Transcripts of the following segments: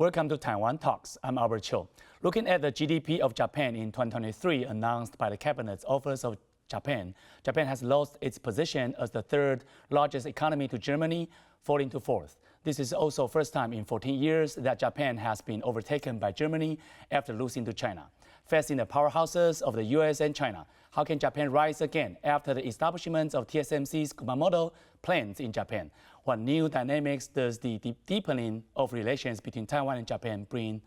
Welcome to Taiwan Talks. I'm Albert Cho. Looking at the GDP of Japan in 2023 announced by the Cabinet's Office of Japan, Japan has lost its position as the third largest economy to Germany, falling to fourth. This is also the first time in 14 years that Japan has been overtaken by Germany after losing to China. Facing the powerhouses of the US and China, how can Japan rise again after the establishment of TSMC's Kumamoto plants in Japan? What new dynamics does the deepening of relations between Taiwan and Japan bring?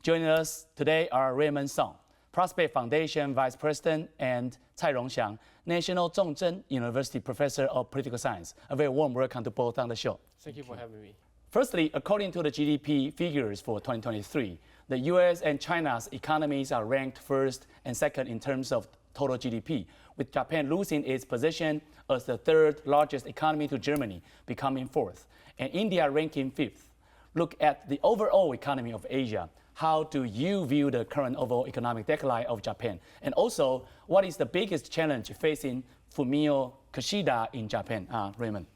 Joining us today are Raymond Sung, Prospect Foundation Vice President, and Tsai Jung-hsiang, National Chung-Cheng University Professor of Political Science. A very warm welcome to both on the show. Thank you for having me. Firstly, according to the GDP figures for 2023, the US and China's economies are ranked first and second in terms of total GDP, with Japan losing its position as the third largest economy to Germany, becoming fourth, and India ranking fifth. Look at the overall economy of Asia. How do you view the current overall economic decline of Japan? And also, what is the biggest challenge facing Fumio Kishida in Japan? Raymond.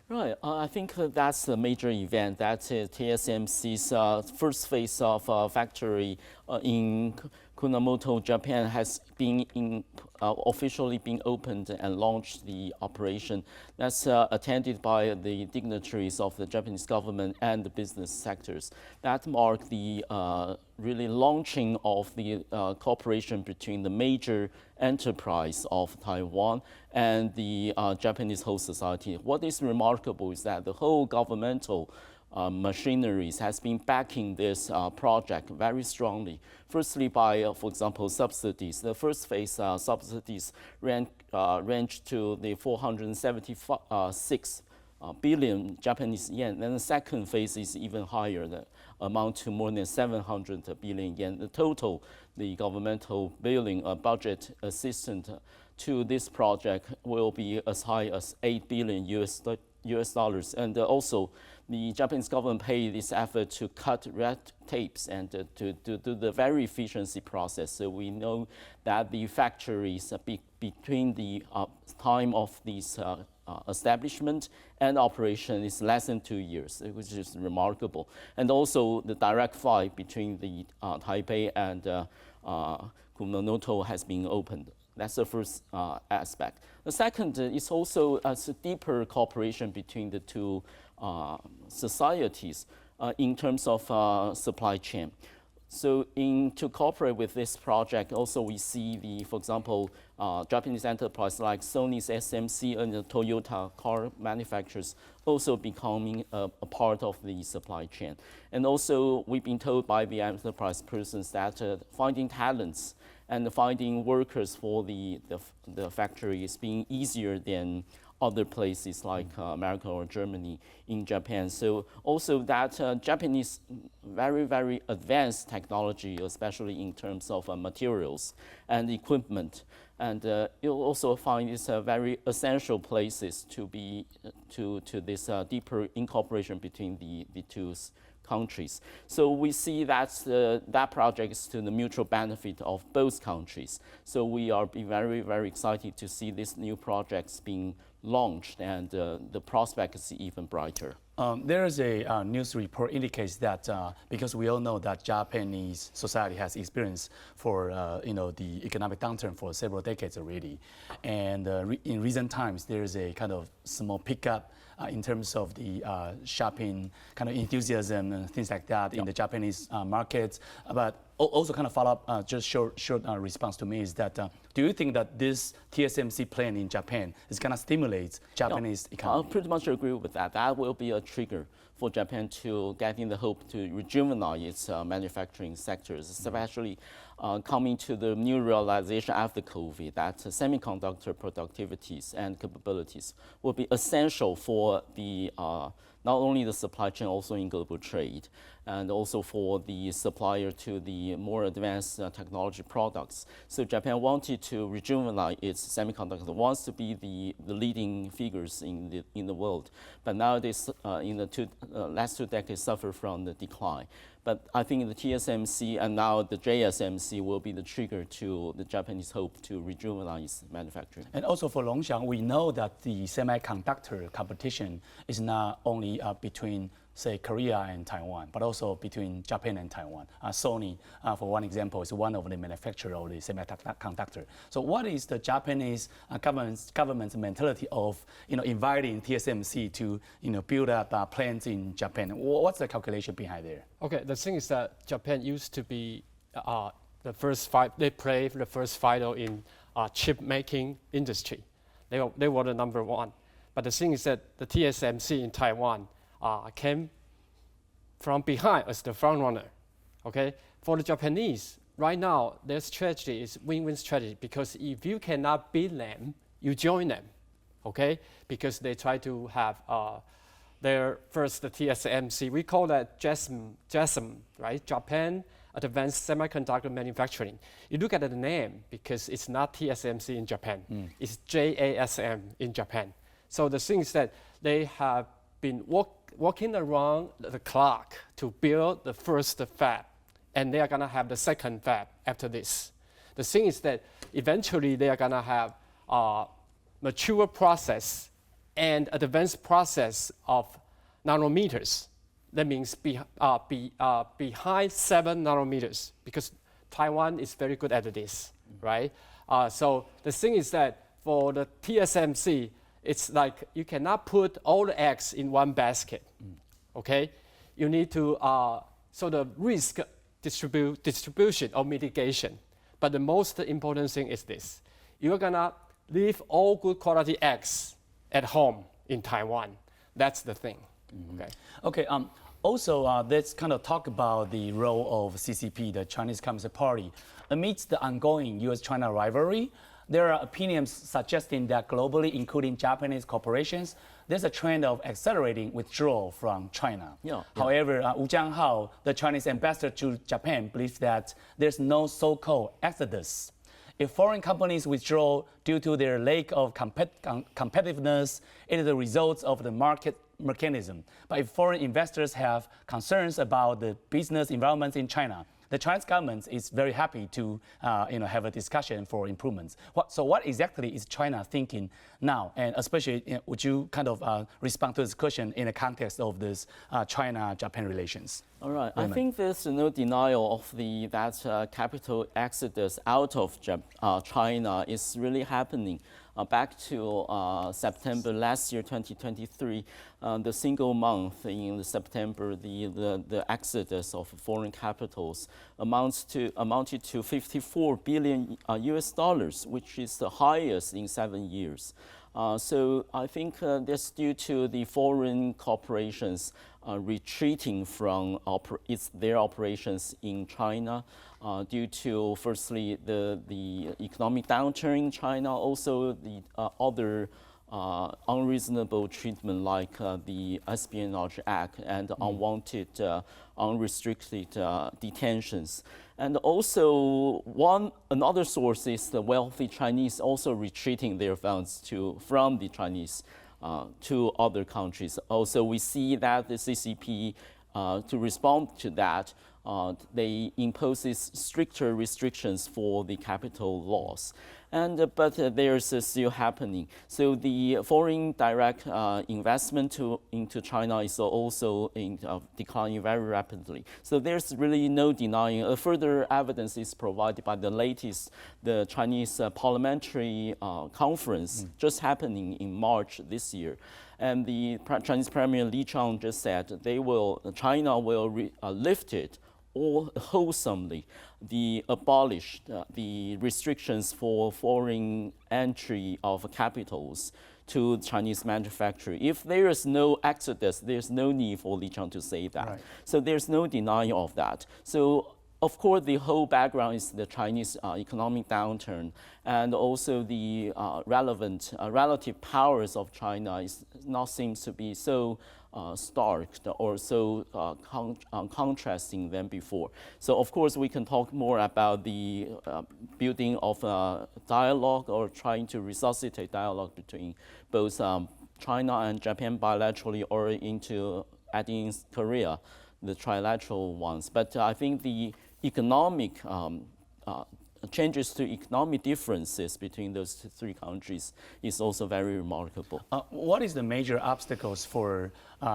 Right, I think that's the major event. That's TSMC's first phase of factory in Kumamoto, Japan, has been officially been opened and launched the operation. That's attended by the dignitaries of the Japanese government and the business sectors. That marked the really launching of the cooperation between the major enterprise of Taiwan and the Japanese whole society. What is remarkable is that the whole governmental machineries has been backing this project very strongly. Firstly, by, for example, subsidies. The first phase subsidies range to the 476 billion Japanese yen. Then the second phase is even higher, the amount to more than 700 billion yen. The total, the governmental billing budget assistance to this project will be as high as 8 billion US dollars. And also, the Japanese government paid this effort to cut red tapes and to do the very efficiency process. So we know that the factories between the time of this establishment and operation is less than 2 years, which is remarkable. And also the direct flight between the Taipei and Kumamoto has been opened. That's the first aspect. The second is also a deeper cooperation between the two societies in terms of supply chain. So to cooperate with this project, also we see for example, Japanese enterprise like Sony's SMC and the Toyota car manufacturers also becoming a part of the supply chain. And also we've been told by the enterprise persons that finding talents and finding workers for the factory is being easier than other places like America or Germany in Japan. So also that Japanese very, very advanced technology, especially in terms of materials and equipment. And you'll also find it's very essential places to be to this deeper incorporation between the two countries. So we see that that project is to the mutual benefit of both countries. So we are very, very excited to see these new projects being launched, and the prospect is even brighter. There is a news report indicates that because we all know that Japanese society has experienced for the economic downturn for several decades already, and in recent times there is a kind of small pickup in terms of the shopping kind of enthusiasm and things like that in the Japanese markets. But also kind of follow up, just short response to me is that do you think that this TSMC plan in Japan is going to stimulate Japanese economy? I pretty much agree with that. That will be a trigger for Japan to getting the hope to rejuvenate its manufacturing sectors, especially coming to the new realization after COVID that semiconductor productivities and capabilities will be essential for the not only the supply chain, also in global trade, and also for the supplier to the more advanced technology products. So Japan wanted to rejuvenate its semiconductor, wants to be the leading figures in the world. But nowadays, in the last 2 decades, suffer from the decline. But I think the TSMC and now the JSMC will be the trigger to the Japanese hope to rejuvenate its manufacturing. And also for Jung-hsiang, we know that the semiconductor competition is not only between say, Korea and Taiwan, but also between Japan and Taiwan. Sony, for one example, is one of the manufacturers of the semiconductor. So what is the Japanese government's mentality of inviting TSMC to build up plants in Japan? What's the calculation behind there? Okay, the thing is that Japan used to be the first they played the first fighter in chip making industry. They were the number one. But the thing is that the TSMC in Taiwan came from behind as the front runner. Okay, for the Japanese, right now their strategy is win-win strategy, because if you cannot beat them, you join them. Okay, because they try to have their first the TSMC. We call that JASM, right? Japan Advanced Semiconductor Manufacturing. You look at the name because it's not TSMC in Japan. It's JASM in Japan. So the thing is that they have been working around the clock to build the first fab, and they are gonna have the second fab after this. The thing is that eventually they are gonna have a mature process and advanced process of nanometers. That means behind 7 nanometers, because Taiwan is very good at this, right? So the thing is that for the TSMC, it's like you cannot put all the eggs in one basket, okay? You need to, so the risk distribution or mitigation. But the most important thing is this. You're gonna leave all good quality eggs at home in Taiwan. That's the thing, okay? Okay, also, let's kind of talk about the role of CCP, the Chinese Communist Party. Amidst the ongoing US-China rivalry, there are opinions suggesting that globally, including Japanese corporations, there's a trend of accelerating withdrawal from China. However, Wu Jianhao, the Chinese ambassador to Japan, believes that there's no so-called exodus. If foreign companies withdraw due to their lack of competitiveness, it is the result of the market mechanism. But if foreign investors have concerns about the business environment in China, the Chinese government is very happy to have a discussion for improvements. So what exactly is China thinking now? And especially, would you kind of respond to this question in the context of this China-Japan relations? All right. Raymond. I think there's no denial of that capital exodus out of China is really happening. Back to September last year, 2023, the single month in September, the exodus of foreign capitals amounted to 54 billion US dollars, which is the highest in 7 years. So I think that's due to the foreign corporations retreating from their operations in China, due to firstly the economic downturn in China, also the other unreasonable treatment like the Espionage Act and unwanted, unrestricted detentions. And also another source is the wealthy Chinese also retreating their funds from the Chinese to other countries. Also, we see that the CCP, to respond to that, they imposes stricter restrictions for the capital loss. But there's still happening. So the foreign direct investment into China is also declining very rapidly. So there's really no denying. Further evidence is provided by the Chinese parliamentary conference just happening in March this year. And the Chinese Premier Li Chang just said China will lift it or wholesomely abolish the restrictions for foreign entry of capitals to Chinese manufacturing. If there is no exodus, there's no need for Li Chang to say that. Right. So there's no denying of that. So of course, the whole background is the Chinese economic downturn, and also the relative powers of China seems to be so stark or so contrasting than before. So of course, we can talk more about the building of dialogue or trying to resuscitate dialogue between both China and Japan bilaterally, or into adding Korea, the trilateral ones. But I think the economic changes to economic differences between those three countries is also very remarkable. What is the major obstacles for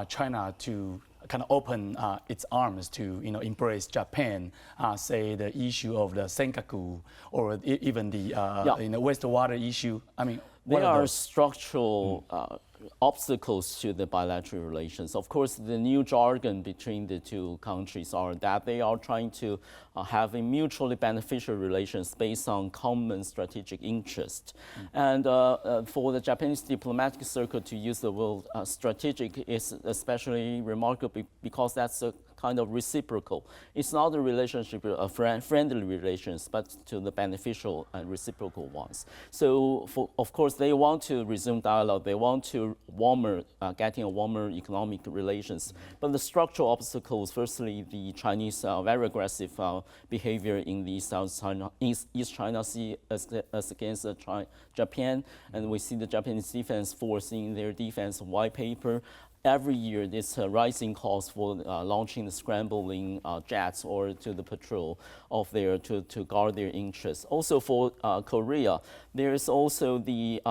China to kind of open its arms to embrace Japan, say the issue of the Senkaku or even the wastewater issue? I mean, what there are those? structural obstacles to the bilateral relations. Of course, the new jargon between the two countries are that they are trying to have a mutually beneficial relations based on common strategic interest. And for the Japanese diplomatic circle to use the word strategic is especially remarkable because that's a kind of reciprocal. It's not a relationship, a friendly relations, but to the beneficial and reciprocal ones. So, of course, they want to resume dialogue. They want to getting a warmer economic relations. But the structural obstacles, firstly, the Chinese very aggressive behavior in the East China Sea as against Japan, and we see the Japanese defense force in their defense white paper. Every year, this rising cost for launching the scrambling jets or to the patrol of to guard their interests. Also for Korea, there is also the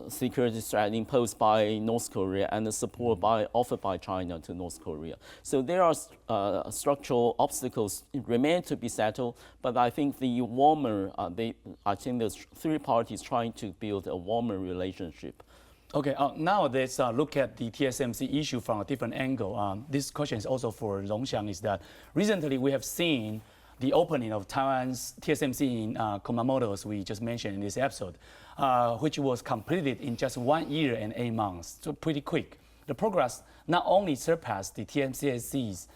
security threat imposed by North Korea and the support offered by China to North Korea. So there are structural obstacles remain to be settled, but I think the I think there's three parties trying to build a warmer relationship. Okay, now let's look at the TSMC issue from a different angle. This question is also for Rong-Xiang, is that recently we have seen the opening of Taiwan's TSMC in Kumamoto, as we just mentioned in this episode, which was completed in just 1 year and 8 months, so pretty quick. The progress not only surpassed the TSMC's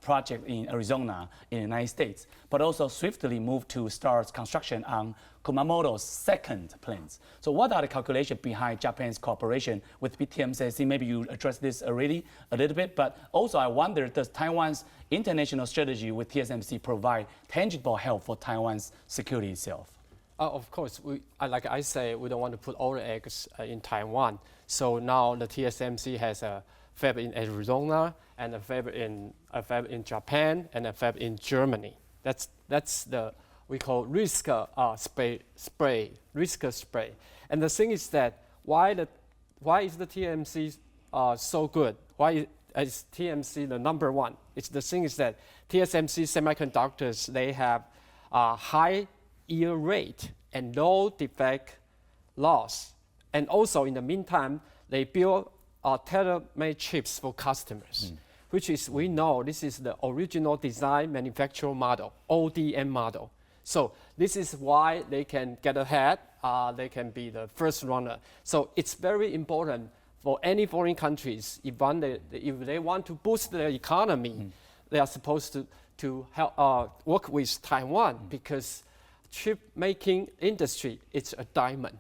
project in Arizona in the United States, but also swiftly moved to start construction on Kumamoto's second plant. So what are the calculations behind Japan's cooperation with TSMC? Maybe you addressed this already a little bit, but also I wonder, does Taiwan's international strategy with TSMC provide tangible help for Taiwan's security itself? Of course, like I say, we don't want to put all the eggs in Taiwan. So now the TSMC has a fab in Arizona and a fab in Japan and a fab in Germany. That's the we call risk spray. And the thing is that why is the TSMC so good? Why is TSMC the number one? The thing is that TSMC semiconductors, they have a high yield rate and low defect loss. And also in the meantime, they build tailor-made chips for customers, which is, we know this is the original design manufacturer model, ODM model. So this is why they can get ahead, they can be the first runner. So it's very important for any foreign countries, if they want to boost their economy, they are supposed to help, work with Taiwan, because chip making industry, it's a diamond,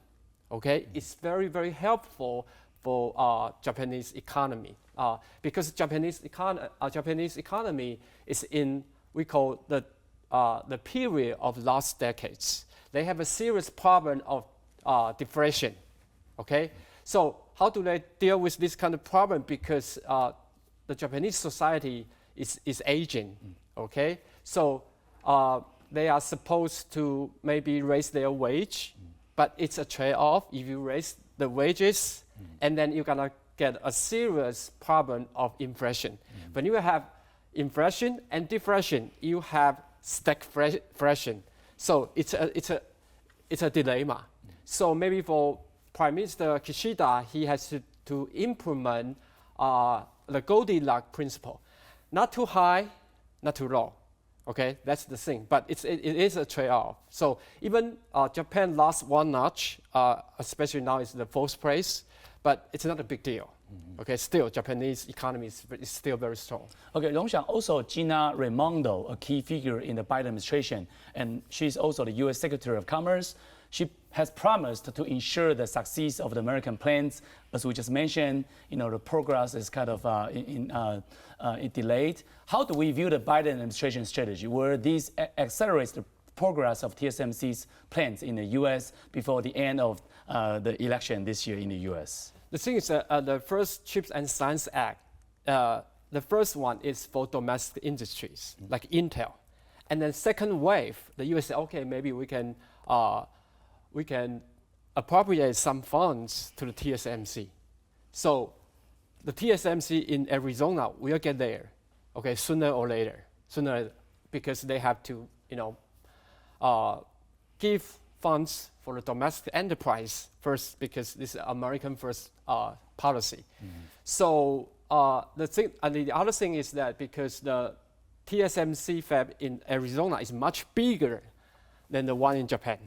okay? It's very, very helpful for Japanese economy, because Japanese economy is in, we call the period of last decades. They have a serious problem of deflation, okay? So how do they deal with this kind of problem? Because the Japanese society is aging, okay? So they are supposed to maybe raise their wage, but it's a trade-off. If you raise the wages, and then you're gonna get a serious problem of inflation. When you have inflation and deflation, you have stagflation. So it's a dilemma. So maybe for Prime Minister Kishida, he has to implement the Goldilocks principle. Not too high, not too low. Okay, that's the thing. But it is a trade-off. So even Japan lost one notch, especially now it's the fourth place, but it's not a big deal. Okay, still Japanese economy is still very strong. Okay, Rong-Xiang, also Gina Raimondo, a key figure in the Biden administration, and she's also the U.S. Secretary of Commerce. She has promised to ensure the success of the American plans. As we just mentioned, the progress is kind of delayed. How do we view the Biden administration strategy? Where this accelerates the progress of TSMC's plans in the U.S. before the end of the election this year in the U.S.? The thing is that the first Chips and Science Act, the first one is for domestic industries, like Intel. And then second wave, the U.S. said, okay, maybe we can appropriate some funds to the TSMC. So the TSMC in Arizona will get there, okay, sooner or later, because they have to, give funds for the domestic enterprise first, because this is American first policy. So the other thing is that because the TSMC fab in Arizona is much bigger than the one in Japan,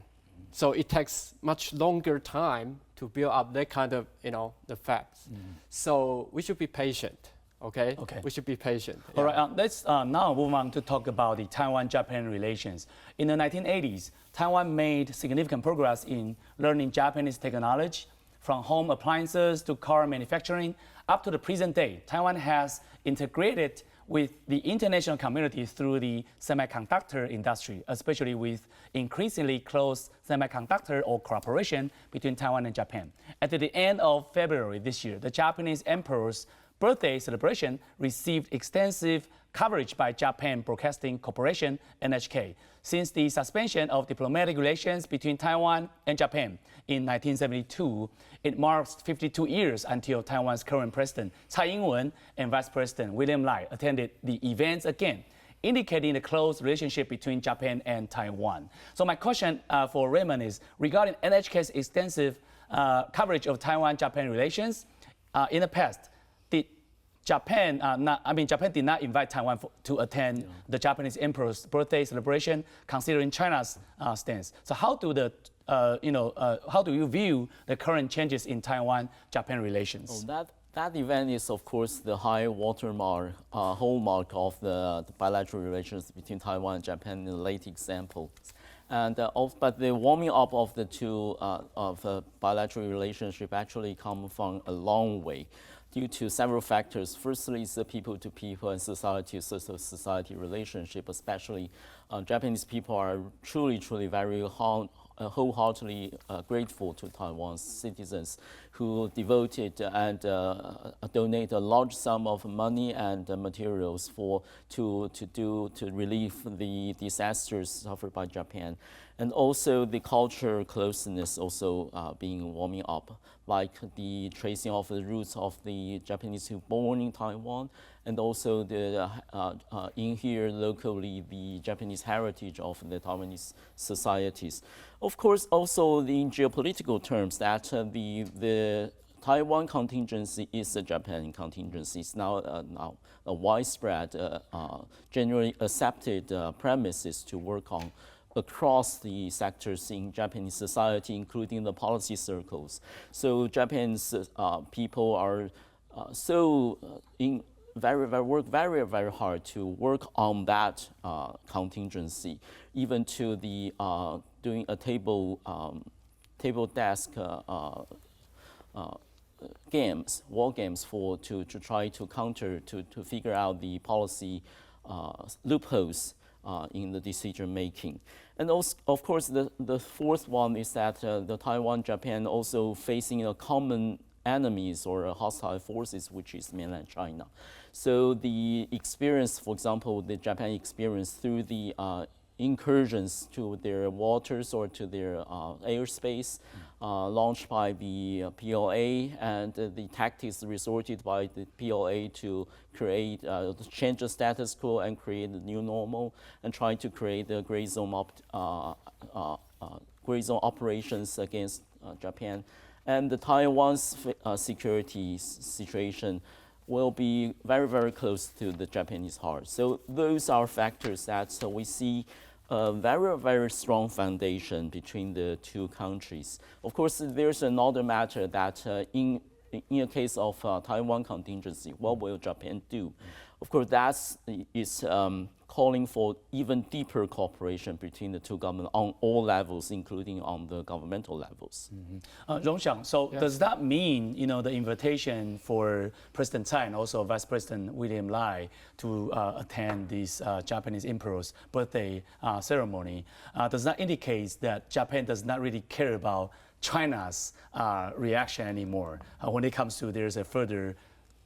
so it takes much longer time to build up that kind of, the fabs. So we should be patient. Okay. We should be patient. All right. Let's now move on to talk about the Taiwan-Japan relations. In the 1980s, Taiwan made significant progress in learning Japanese technology, from home appliances to car manufacturing. Up to the present day, Taiwan has integrated with the international community through the semiconductor industry, especially with increasingly close semiconductor or cooperation between Taiwan and Japan. At the end of February this year, the Japanese emperor's birthday celebration received extensive coverage by Japan Broadcasting Corporation, NHK. Since the suspension of diplomatic relations between Taiwan and Japan in 1972, it marks 52 years until Taiwan's current president, Tsai Ing-wen, and Vice President William Lai attended the events again, indicating the close relationship between Japan and Taiwan. So my question for Raymond is regarding NHK's extensive coverage of Taiwan-Japan relations. In the past, Japan did not invite Taiwan to attend the Japanese emperor's birthday celebration, considering China's stance. So how do you view the current changes in Taiwan-Japan relations? That event is, of course, the high watermark, hallmark of the bilateral relations between Taiwan and Japan in the late example. But the warming up of the two bilateral relationship actually come from a long way, due to several factors. Firstly, is the people-to-people and society relationship, especially Japanese people are truly very wholeheartedly grateful to Taiwan's citizens who devoted and donate a large sum of money and materials to relieve the disasters suffered by Japan. And also the cultural closeness also being warming up, like the tracing of the roots of the Japanese who born in Taiwan, and also the in here locally the Japanese heritage of the Taiwanese societies. Of course, also in geopolitical terms, that the Taiwan contingency is a Japan contingency. It's now a widespread, generally accepted premises to work on across the sectors in Japanese society, including the policy circles. So Japanese people are work very hard to work on that contingency, even to the doing a table desk games, war games to try to counter to figure out the policy loopholes in the decision making. And also, of course, the fourth one is that the Taiwan-Japan also facing a common enemies or hostile forces, which is mainland China. So the experience, for example, the Japan experience through the incursions to their waters or to their airspace launched by the PLA, and the tactics resorted by the PLA to create, change the status quo and create the new normal, and try to create a gray zone operations against Japan. And the Taiwan's security situation will be very close to the Japanese heart. So those are factors that we see a very strong foundation between the two countries. Of course, there's another matter that in a case of Taiwan contingency, what will Japan do? Of course, that is calling for even deeper cooperation between the two governments on all levels, including on the governmental levels. Rong-Xiang, so yes. Does that mean, the invitation for President Tsai and also Vice President William Lai to attend this Japanese emperor's birthday ceremony, does that indicate that Japan does not really care about China's reaction anymore when it comes to there's a further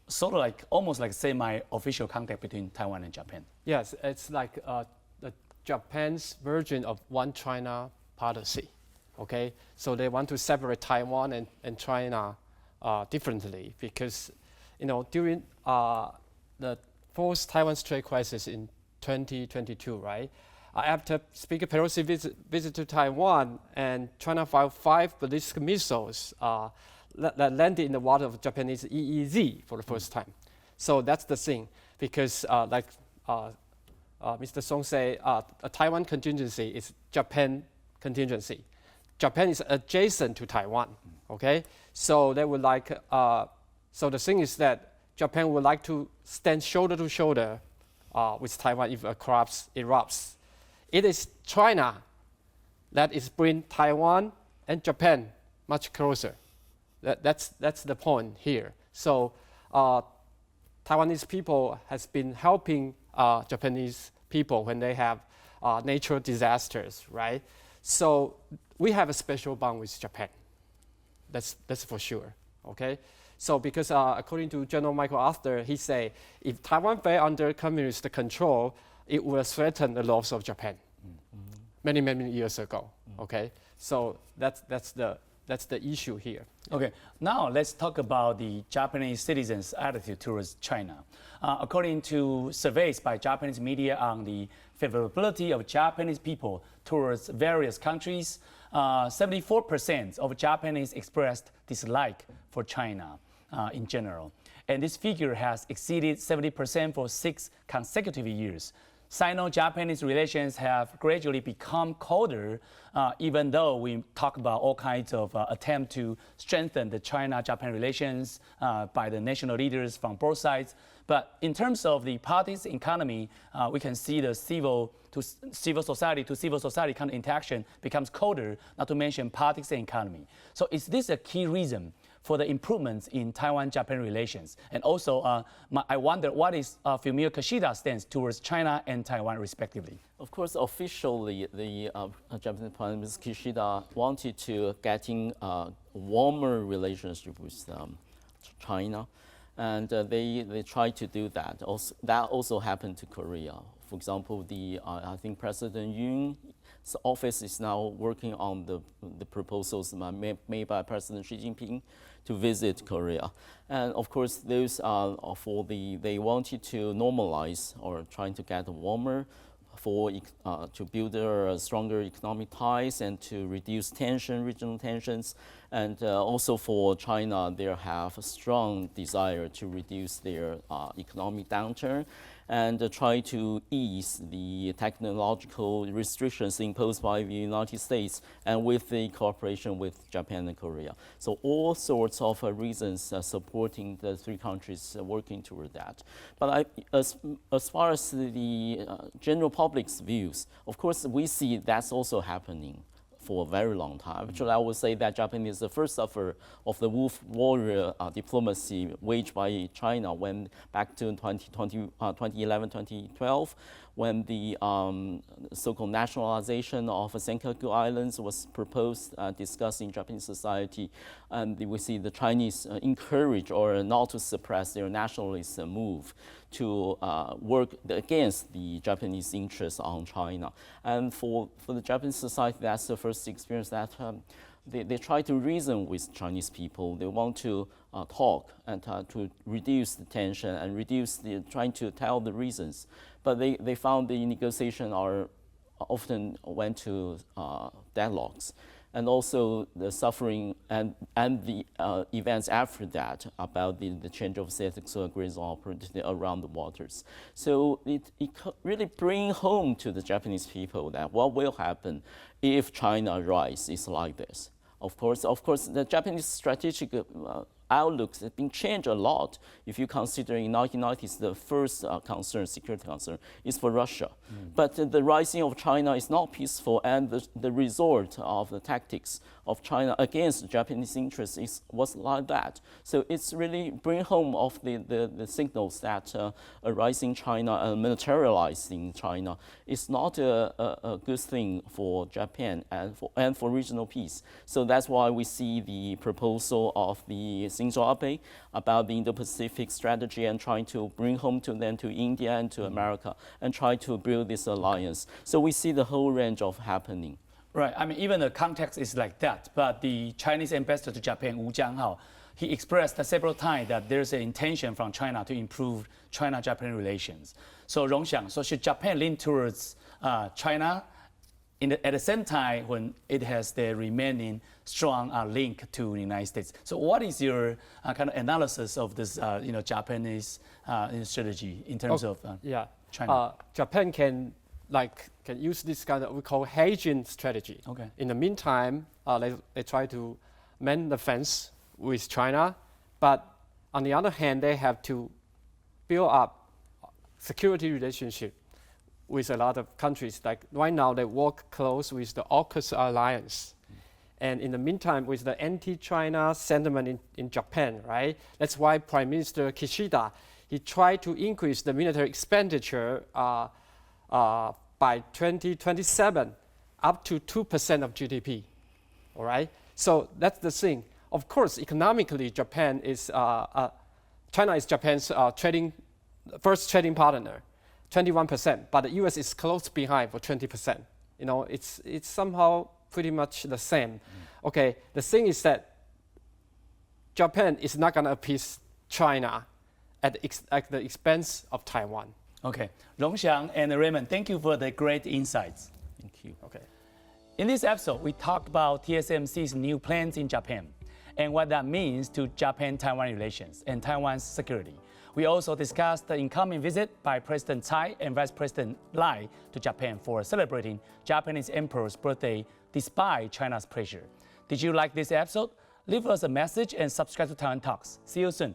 sort of like almost like semi-official contact between Taiwan and Japan? Yes, it's like the Japan's version of one China policy. Okay, so they want to separate Taiwan and China differently, because during the fourth Taiwan Strait crisis in 2022, right? After Speaker Pelosi visit to Taiwan, and China fired 5 ballistic missiles that landed in the water of Japanese EEZ for the first time. So that's the thing, because like Mr. Sung say, a Taiwan contingency is Japan contingency. Japan is adjacent to Taiwan, okay? So they would like, so the thing is that Japan would like to stand shoulder to shoulder with Taiwan if a collapse erupts. It is China that is bringing Taiwan and Japan much closer. That's the point here. So Taiwanese people has been helping Japanese people when they have natural disasters, right? So we have a special bond with Japan. That's for sure, okay? So because according to General Michael Arthur, he say if Taiwan fell under communist control, it will threaten the laws of Japan. Many years ago, okay? So that's the issue here. Okay, now let's talk about the Japanese citizens' attitude towards China. According to surveys by Japanese media on the favorability of Japanese people towards various countries, 74% of Japanese expressed dislike for China in general. And this figure has exceeded 70% for 6 consecutive years. Sino-Japanese relations have gradually become colder, even though we talk about all kinds of attempts to strengthen the China-Japan relations by the national leaders from both sides. But in terms of the politics economy, we can see the civil society kind of interaction becomes colder, not to mention politics and economy. So is this a key reason for the improvements in Taiwan-Japan relations? And also, I wonder, what is Fumio Kishida's stance towards China and Taiwan, respectively? Of course, officially, the Japanese Prime Minister Kishida wanted to getting a warmer relationship with China, and they tried to do that. That also happened to Korea. For example, I think President Yoon's office is now working on the proposals made by President Xi Jinping to visit Korea. And of course, those are they wanted to normalize or trying to get warmer to build stronger economic ties and to reduce regional tensions. And also for China, they have a strong desire to reduce their economic downturn and try to ease the technological restrictions imposed by the United States and with the cooperation with Japan and Korea. So all sorts of reasons supporting the 3 countries working toward that. But as far as the general public's views, of course, we see that's also happening for a very long time. Actually, I would say that Japan is the first sufferer of the wolf warrior diplomacy waged by China when back to 2011, 2012, when the so-called nationalization of Senkaku Islands was proposed, discussed in Japanese society, and we see the Chinese encourage or not to suppress their nationalist move to work against the Japanese interests on China. And for the Japanese society, that's the first experience that they try to reason with Chinese people. They want to talk and to reduce the tension and trying to tell the reasons. But they found the negotiation often went to deadlocks. And also the suffering and the events after that about the change of status agreements around the waters. So it really brings home to the Japanese people that what will happen if China rises like this. Of course, the Japanese strategic outlooks have been changed a lot. If you consider in 1990s, the first security concern is for Russia. But the rising of China is not peaceful, and the result of the tactics of China against Japanese interests was like that. So it's really bring home of the signals that a rising China, a militarizing China, is not a good thing for Japan and for regional peace. So that's why we see the proposal of the Shinzo Abe about the Indo-Pacific strategy and trying to bring home to India and to America and try to build this alliance. So we see the whole range of happening. Right. I mean, even the context is like that. But the Chinese ambassador to Japan, Wu Jianhao, he expressed several times that there's an intention from China to improve China-Japan relations. So Rong-Xiang, so should Japan lean towards China at the same time when it has the remaining strong link to the United States? So what is your kind of analysis of this Japanese strategy in terms of China? Japan can use this kind of what we call hedging strategy. Okay. In the meantime, they try to mend the fence with China, but on the other hand, they have to build up security relationship with a lot of countries. Like right now, they work close with the AUKUS alliance. And in the meantime, with the anti-China sentiment in Japan, right? That's why Prime Minister Kishida, he tried to increase the military expenditure by 2027 up to 2% of GDP, all right? So that's the thing. Of course, economically, China is Japan's first trading partner, 21%, but the US is close behind for 20%. It's somehow pretty much the same. Okay, the thing is that Japan is not gonna appease China at the expense of Taiwan. Okay, Rong-Xiang and Raymond, thank you for the great insights. Thank you. Okay. In this episode, we talked about TSMC's new plans in Japan and what that means to Japan-Taiwan relations and Taiwan's security. We also discussed the incoming visit by President Tsai and Vice President Lai to Japan for celebrating Japanese Emperor's birthday despite China's pressure. Did you like this episode? Leave us a message and subscribe to Taiwan Talks. See you soon.